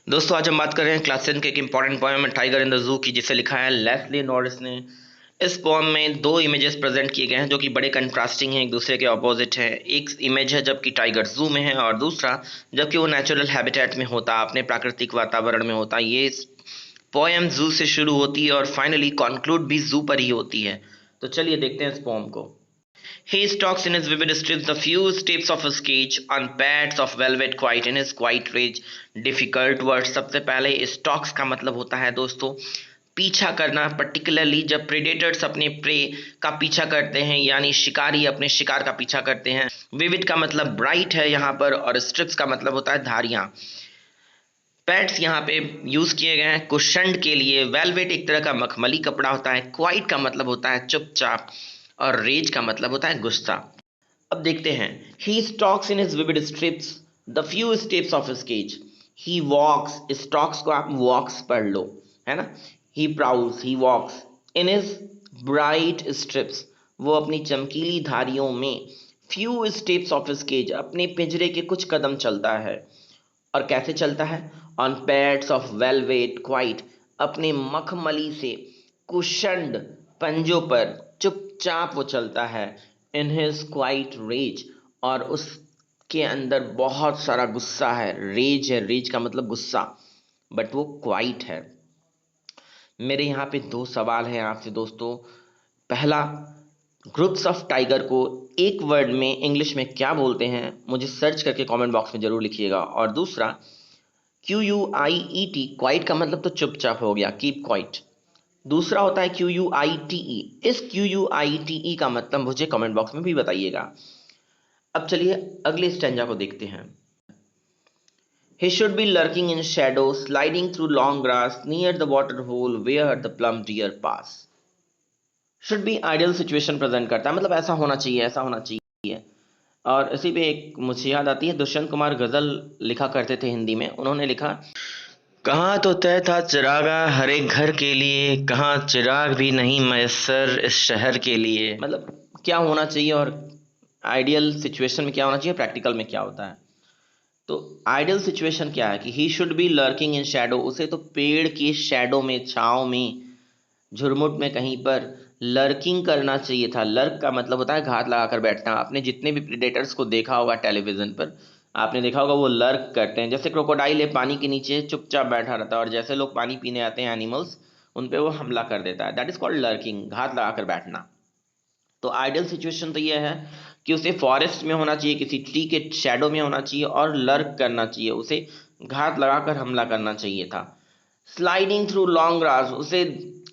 दोस्तों आज हम बात कर रहे हैं क्लास 10 के एक important poem tiger in the zoo की, जिसे लिखा है लेस्ली नॉरिस ने। इस पोएम में दो इमेजेस प्रेजेंट किए गए हैं जो कि बड़े कंट्रास्टिंग हैं, एक दूसरे के ऑपोजिट हैं। एक इमेज है जबकि टाइगर जू में है और दूसरा जबकि वो नेचुरल हैबिटेट में होता, अपने प्राकृतिक वातावरण में होता। ये पोएम जू से शुरू होती है और फाइनली कंक्लूड भी जू पर ही होती है। तो चलिए देखते हैं इस पोएम को। He stalks in his vivid strips the few steps of his cage on pads of velvet quiet in his quiet rage difficult words। सबसे पहले stalks का मतलब होता है दोस्तों पीछा करना, पर्टिकुलरली जब प्रेडेटर्स अपने प्रे का पीछा करते हैं, यानी शिकारी अपने शिकार का पीछा करते हैं। विविड का मतलब ब्राइट है यहाँ पर, और स्ट्रिप्स का मतलब होता है धारियां। पैड्स यहाँ पे यूज किए गए हैं कुशंड के लिए। वेलवेट एक तरह का मखमली कपड़ा होता है। क्वाइट का मतलब होता है चुपचाप, और रेज का मतलब होता है गुस्सा। अब देखते हैं। He stalks in his vivid stripes the few steps of his cage. He walks, stalks को आप वॉक्स पढ़ लो, है ना। He prowls, he walks in his bright stripes, वो अपनी चमकीली धारियों में। Few steps of his cage, अपने पिंजरे के कुछ कदम चलता है। और कैसे चलता है? On pads of velvet quite, अपने मखमली से कुशंड पंजों पर चुपचाप वो चलता है। इन हिज क्वाइट रेज, और उसके अंदर बहुत सारा गुस्सा है। रेज है, रेज का मतलब गुस्सा, बट वो क्वाइट है। मेरे यहाँ पे दो सवाल हैं आपसे दोस्तों। पहला, ग्रुप्स ऑफ टाइगर को एक वर्ड में इंग्लिश में क्या बोलते हैं? मुझे सर्च करके कमेंट बॉक्स में जरूर लिखिएगा। और दूसरा, QUIET, क्वाइट का मतलब तो चुपचाप हो गया, कीप क्वाइट। दूसरा होता है QUITE, इस QUITE का मतलब मुझे कमेंट बॉक्स में भी बताइएगा। अब चलिए अगले स्टैंजा को देखते हैं। He should be lurking in shadow, sliding through long grass near the water hole where the plum deer pass। Should be ideal situation present करता है, मतलब ऐसा होना चाहिए, ऐसा होना चाहिए। और इसी पे एक मुझे याद आती है, दुष्यंत कुमार गजल लिखा करते थे हिंदी में। उन्होंने लिखा, कहाँ तो तय था चिरागा हर एक घर के लिए, कहाँ चिराग भी नहीं मैसर इस शहर के लिए। मतलब क्या होना चाहिए, और आइडियल सिचुएशन में क्या होना चाहिए, प्रैक्टिकल में क्या होता है। तो आइडियल सिचुएशन क्या है कि ही should B lurking in Shadow, उसे तो पेड़ की शैडो में, छाँव में, झुरमुट में कहीं पर लर्किंग करना चाहिए था। लर्क का मतलब होता है घात लगाकर बैठना। आपने जितने भी प्रेडेटर्स को देखा होगा टेलीविजन पर, आपने देखा होगा वो लर्क करते हैं। जैसे क्रोकोडाइल है, पानी के नीचे चुपचाप बैठा रहता है, और जैसे लोग पानी पीने आते हैं एनिमल्स, उन पे वो हमला कर देता है। दैट इज कॉल्ड लर्किंग, घात लगाकर बैठना। तो आइडियल सिचुएशन तो ये है कि उसे फॉरेस्ट में होना चाहिए, किसी ट्री के शैडो में होना चाहिए और लर्क करना चाहिए, उसे घात लगाकर हमला करना चाहिए था। स्लाइडिंग थ्रू लॉन्ग ग्रास, उसे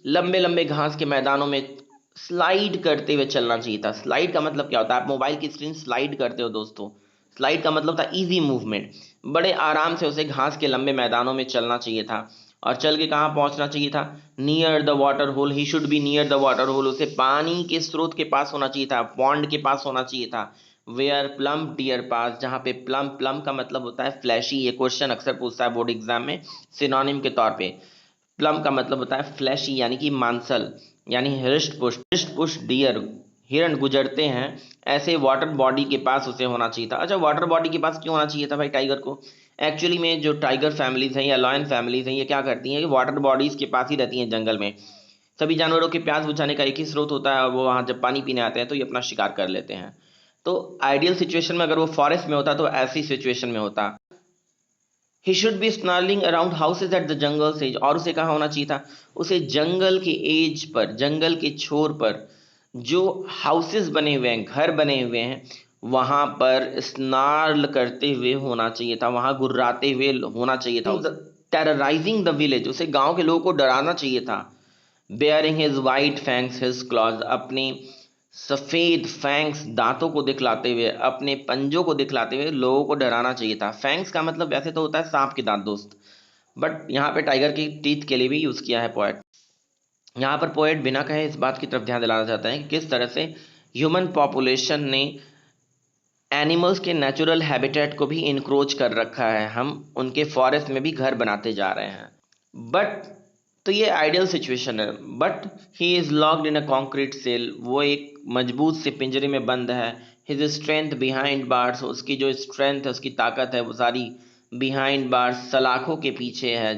लंबे लंबे घास के मैदानों में स्लाइड करते हुए चलना चाहिए था। स्लाइड का मतलब क्या होता है? आप मोबाइल की स्क्रीन स्लाइड करते हो दोस्तों, स्लाइड का मतलब था इजी मूवमेंट। बड़े आराम से उसे घास के लंबे मैदानों में चलना चाहिए था। और चल के कहाँ पहुंचना चाहिए था? Near the water hole, he should be near the water hole, उसे पानी के स्रोत के पास होना चाहिए था, पॉन्ड के पास होना चाहिए था। वेयर प्लम डियर पास, जहाँ पे प्लम, प्लम का मतलब होता है फ्लैशी। ये क्वेश्चन अक्सर पूछता है बोर्ड एग्जाम में सिनोनिम के तौर पे। प्लम का मतलब होता है फ्लैशी, यानी कि मांसल, यानी हृष्ट पुष्ट डियर, हिरण गुजरते हैं ऐसे वाटर बॉडी के पास उसे होना चाहिए था। अच्छा, वाटर बॉडी के पास क्यों होना चाहिए था भाई टाइगर को? एक्चुअली में जो टाइगर फैमिलीज हैं या लॉयन फैमिलीज हैं, ये क्या करती हैं कि वाटर बॉडीज के पास ही रहती हैं जंगल में। सभी जानवरों के प्यास बुझाने का एक ही स्रोत होता है, और वो वहाँ जब पानी पीने आते हैं तो ये अपना शिकार कर लेते हैं। तो आइडियल सिचुएशन में अगर वो फॉरेस्ट में होता तो ऐसी सिचुएशन में होता। He should be snarling around houses at the jungle edge, और उसे कहाँ होना चाहिए था? उसे जंगल के एज पर, जंगल के छोर पर जो हाउसेस बने हुए हैं, घर बने हुए हैं, वहां पर स्नार्ल करते हुए होना चाहिए था, वहां गुर्राते हुए होना चाहिए था। टेरराइजिंग द विलेज, उसे गांव के लोगों को डराना चाहिए था। Bearing his white fangs his clause, अपने सफेद फैंक्स, दांतों को दिखलाते हुए, अपने पंजों को दिखलाते हुए लोगों को डराना चाहिए था। फैंक्स का मतलब वैसे तो होता है सांप के दांत दोस्त, बट यहाँ पे टाइगर की टीथ के लिए भी यूज किया है पोएट। यहाँ पर पोएट बिना कहे इस बात की तरफ ध्यान दिलाना चाहते हैं कि किस तरह से ह्यूमन पॉपुलेशन ने एनिमल्स के नेचुरल हैबिटेट को भी इनक्रोच कर रखा है। हम उनके फॉरेस्ट में भी घर बनाते जा रहे हैं। बट तो ये आइडियल सिचुएशन है। But he is locked in a concrete cell, वो एक मजबूत से पिंजरे में बंद है। हिज स्ट्रेंथ बिहाइंड बार्स, उसकी जो स्ट्रेंथ है, उसकी ताकत है, वो सारी बिहाइंड बार्स, सलाखों के पीछे है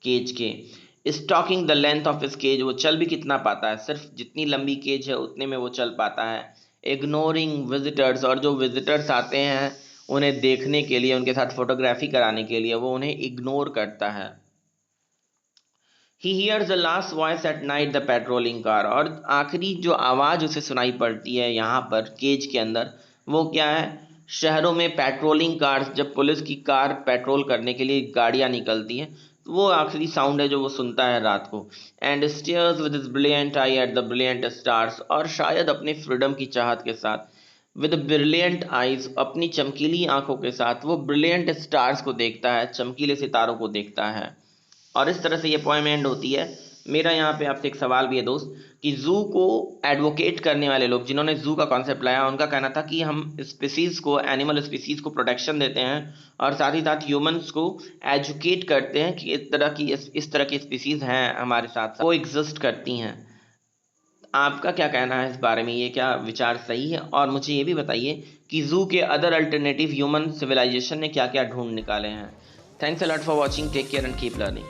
केज के। Stalking the length of his cage, वो चल भी कितना पाता है, सिर्फ जितनी लंबी केज है उतने में वो चल पाता है। इग्नोरिंग विजिटर्स, और जो विजिटर्स आते हैं उन्हें देखने के लिए, उनके साथ फोटोग्राफी कराने के लिए, वो उन्हें इग्नोर करता है। He hears the last voice at night, the patrolling car, और आखिरी जो आवाज़ उसे सुनाई पड़ती है यहाँ पर केज के अंदर, वो क्या है, शहरों में पेट्रोलिंग कार्स, जब पुलिस की कार पेट्रोल करने के लिए गाड़ियाँ निकलती हैं, तो वो आखिरी साउंड है जो वो सुनता है रात को। And stairs with his brilliant I at the brilliant stars, और शायद अपने फ्रीडम की चाहत के साथ, विद ब्रिलियंट आइज, अपनी चमकीली आंखों के साथ वो ब्रिलियंट स्टार्स को देखता है, चमकीले सितारों को देखता है। और इस तरह से ये पोएम एंड होती है। मेरा यहाँ पे आपसे एक सवाल भी है दोस्त, कि जू को एडवोकेट करने वाले लोग, जिन्होंने जू का कॉन्सेप्ट लाया, उनका कहना था कि हम स्पीसीज को, एनिमल स्पीसीज को प्रोटेक्शन देते हैं और साथ ही साथ ह्यूमंस को एजुकेट करते हैं कि इस तरह की स्पीसीज हैं हमारे साथ वो एग्जिस्ट करती हैं। आपका क्या कहना है इस बारे में, ये क्या विचार सही है? और मुझे ये भी बताइए कि जू के अदर अल्टरनेटिव ह्यूमन सिविलाइजेशन ने क्या क्या ढूंढ निकाले हैं। Thanks a lot for watching, take care and keep learning.